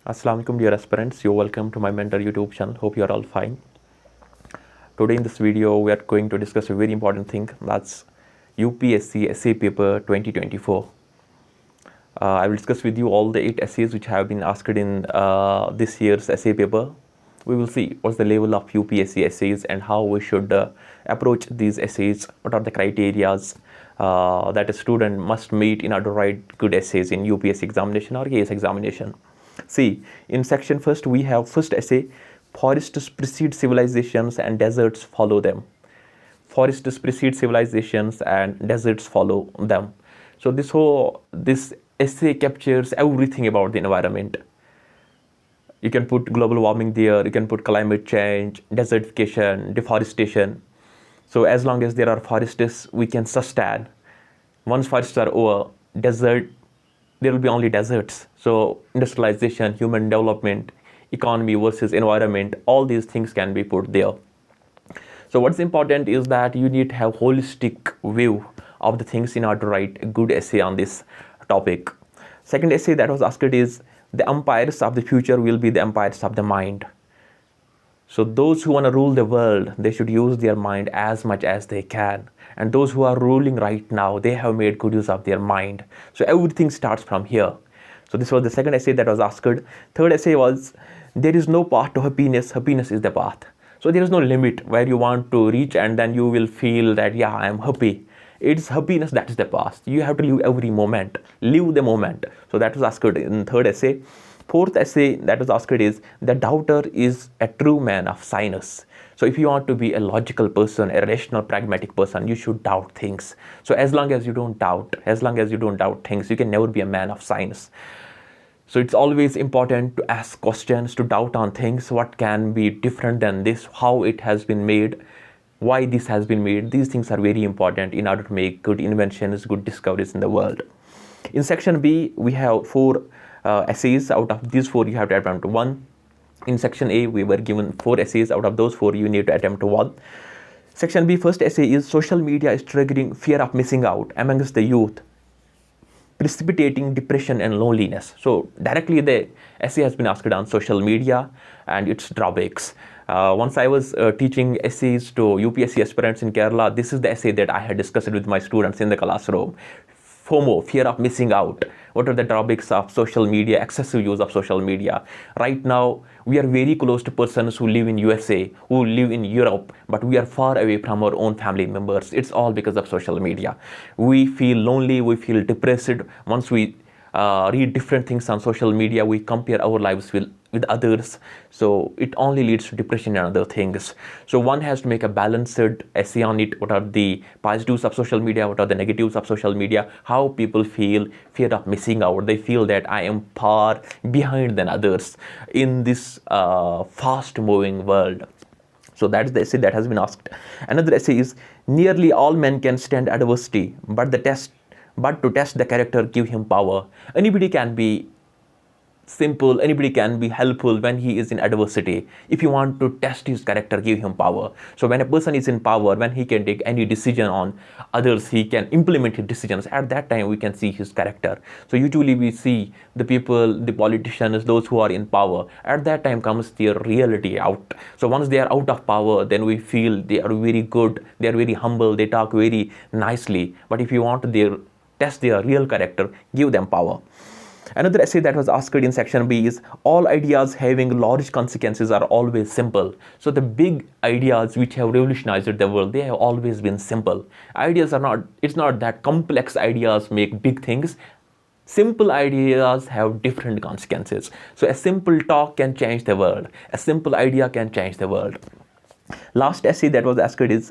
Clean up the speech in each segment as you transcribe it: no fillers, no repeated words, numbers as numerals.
Assalamualaikum dear aspirants, you're welcome to my mentor YouTube channel. Hope you're all fine. Today in this video we are going to discuss a very important thing, that's UPSC essay paper 2024. I will discuss with you all the 8 essays which have been asked in this year's essay paper. We will see what's the level of UPSC essays and how we should approach these essays, what are the criterias that a student must meet in order to write good essays in UPSC examination or AS examination. See, in section first we have first essay, forests precede civilizations and deserts follow them. Forests precede civilizations and deserts follow them. So this essay captures everything about the environment. You can put global warming there, you can put climate change, desertification, deforestation. So as long as there are forests, we can sustain. Once forests are over, there will be only deserts. So industrialization, human development, economy versus environment, all these things can be put there. So what's important is that you need to have holistic view of the things in order to write a good essay on this topic. Second essay that was asked is, the empires of the future will be the empires of the mind. So those who want to rule the world, they should use their mind as much as they can. And those who are ruling right now, they have made good use of their mind. So everything starts from here. So this was the second essay that was asked. Third essay was, there is no path to happiness, happiness is the path. So there is no limit where you want to reach and then you will feel that, yeah, I am happy. It's happiness that is the path. You have to live every moment, live the moment. So that was asked in third essay. Fourth essay that was asked is, the doubter is a true man of science. So if you want to be a logical person, a rational, pragmatic person, you should doubt things. So as long as you don't doubt things, you can never be a man of science. So it's always important to ask questions, to doubt on things. What can be different than this? How it has been made? Why this has been made? These things are very important in order to make good inventions, good discoveries in the world. In section B, we have 4 essays. Out of these 4, you have to attempt 1. In section A, we were given 4 essays. Out of those 4, you need to attempt 1. Section B, first essay is, social media is triggering fear of missing out amongst the youth, precipitating depression and loneliness. So directly the essay has been asked on social media and its drawbacks. Once I was teaching essays to UPSC aspirants in Kerala, this is the essay that I had discussed with my students in the classroom. FOMO, fear of missing out. What are the drawbacks of social media, excessive use of social media? Right now, we are very close to persons who live in USA, who live in Europe, but we are far away from our own family members. It's all because of social media. We feel lonely, we feel depressed. Once we read different things on social media, we compare our lives with others, so it only leads to depression and other things. So one has to make a balanced essay on it. What are the positives of social media, what are the negatives of social media, how people feel fear of missing out, they feel that I am far behind than others in this fast moving world. So that's the essay that has been asked. Another essay is, nearly all men can stand adversity, but to test the character, give him power. Anybody can be simple, anybody can be helpful when he is in adversity. If you want to test his character, give him power. So when a person is in power, when he can take any decision on others, he can implement his decisions. At that time, we can see his character. So usually we see the people, the politicians, those who are in power. At that time comes their reality out. So once they are out of power, then we feel they are very good, they are very humble, they talk very nicely. But if you want to test their real character, give them power. Another essay that was asked in section B is, all ideas having large consequences are always simple. So the big ideas which have revolutionized the world, they have always been simple. It's not that complex ideas make big things. Simple ideas have different consequences. So a simple talk can change the world. A simple idea can change the world. Last essay that was asked is,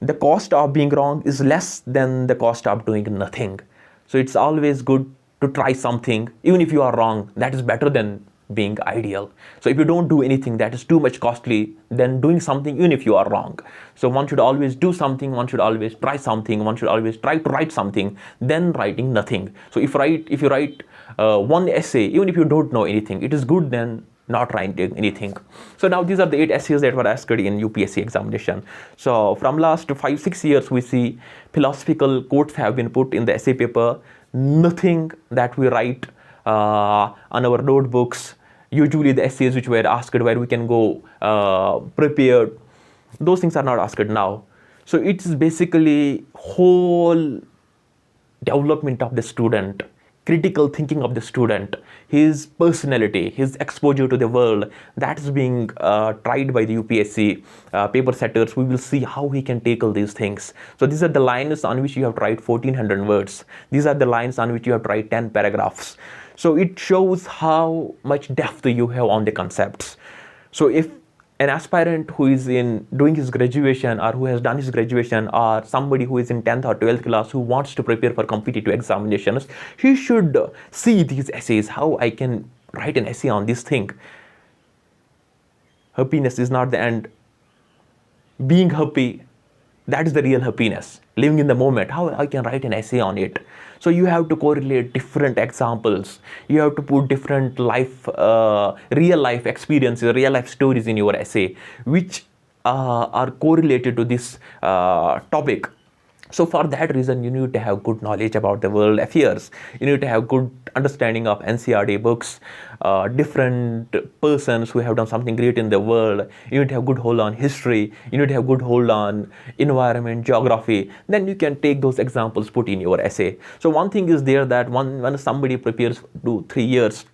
the cost of being wrong is less than the cost of doing nothing. So it's always good to try something, even if you are wrong. That is better than being ideal. So if you don't do anything, that is too much costly than doing something even if you are wrong. So one should always do something, one should always try something, one should always try to write something, then writing nothing. So if you write one essay, even if you don't know anything, it is good than not writing anything. So now these are the 8 essays that were asked in UPSC examination. So from last 5-6 years, we see philosophical quotes have been put in the essay paper. Nothing that we write on our notebooks Usually the essays which were asked where we can go prepared, those things are not asked now. So it's basically whole development of the student, critical thinking of the student, his personality, his exposure to the world, that is being tried by the UPSC paper setters. We will see how he can tackle these things. So these are the lines on which you have to write 1400 words. These are the lines on which you have to write 10 paragraphs. So it shows how much depth you have on the concepts. So if an aspirant who is in doing his graduation or who has done his graduation, or somebody who is in 10th or 12th class who wants to prepare for competitive examinations, he should see these essays, how I can write an essay on this thing. Happiness is not the end. Being happy, that is the real happiness. Living in the moment, how I can write an essay on it. So you have to correlate different examples. You have to put different life, real life experiences, real life stories in your essay, which are correlated to this topic. So for that reason, you need to have good knowledge about the world affairs. You need to have good understanding of NCERT books, different persons who have done something great in the world. You need to have good hold on history. You need to have good hold on environment, geography. Then you can take those examples, put in your essay. So one thing is there that when somebody prepares 2-3 years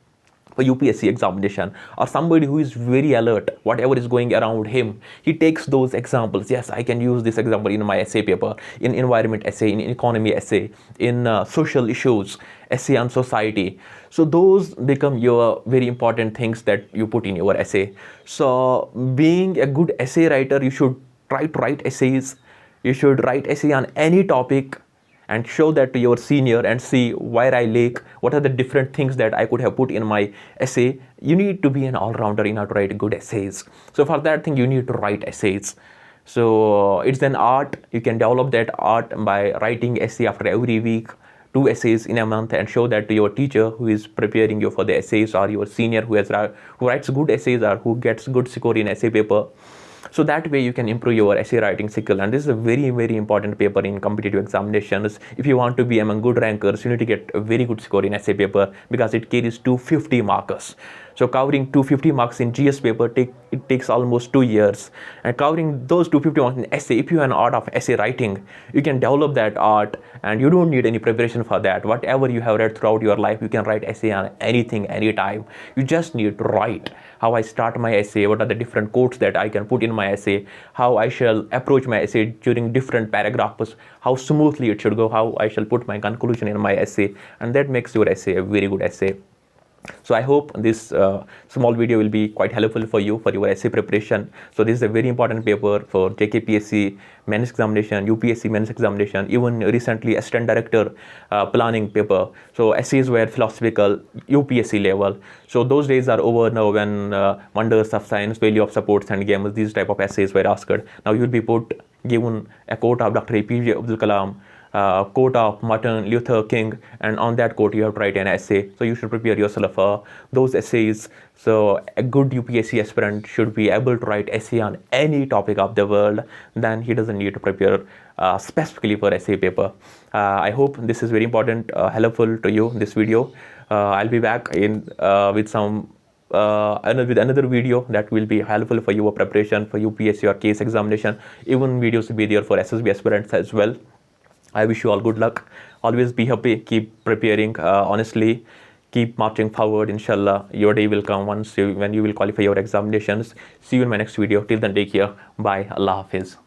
for UPSC examination, or somebody who is very alert, whatever is going around him, he takes those examples. Yes, I can use this example in my essay paper, in environment essay, in economy essay, in social issues, essay on society. So those become your very important things that you put in your essay. So being a good essay writer, you should try to write essays. You should write essay on any topic and show that to your senior and see where I lack, what are the different things that I could have put in my essay. You need to be an all-rounder in order to write good essays. So for that thing, you need to write essays. So it's an art. You can develop that art by writing essay after every week, 2 essays in a month, and show that to your teacher who is preparing you for the essays, or your senior who writes good essays or who gets good score in essay paper. So that way you can improve your essay writing skill, and this is a very, very important paper in competitive examinations. If you want to be among good rankers, you need to get a very good score in essay paper, because it carries 250 markers. So covering 250 marks in GS paper takes almost 2 years, and covering those 250 marks in essay, if you have an art of essay writing, you can develop that art, and you don't need any preparation for that. Whatever you have read throughout your life, you can write essay on anything, anytime. You just need to write how I start my essay, what are the different quotes that I can put in my essay, how I shall approach my essay during different paragraphs, how smoothly it should go, how I shall put my conclusion in my essay, and that makes your essay a very good essay. So I hope this small video will be quite helpful for you for your essay preparation. So this is a very important paper for JKPSC mains examination, UPSC mains examination, even recently assistant director planning paper. So essays were philosophical, UPSC level. So those days are over now, when wonders of science, value of supports and games, these type of essays were asked. Now you will be given a quote of Dr. APJ Abdul Kalam, quote of Martin Luther King, and on that quote you have to write an essay. So you should prepare yourself for those essays. So a good UPSC aspirant should be able to write essay on any topic of the world. Then he doesn't need to prepare specifically for essay paper. I hope this is very important, helpful to you, this video. I'll be back with some with another video that will be helpful for your preparation for UPSC or case examination. Even videos will be there for SSB aspirants as well. I wish you all good luck. Always be happy. Keep preparing honestly. Keep marching forward. Inshallah, your day will come when you will qualify your examinations. See you in my next video. Till then, take care. Bye. Allah Hafiz.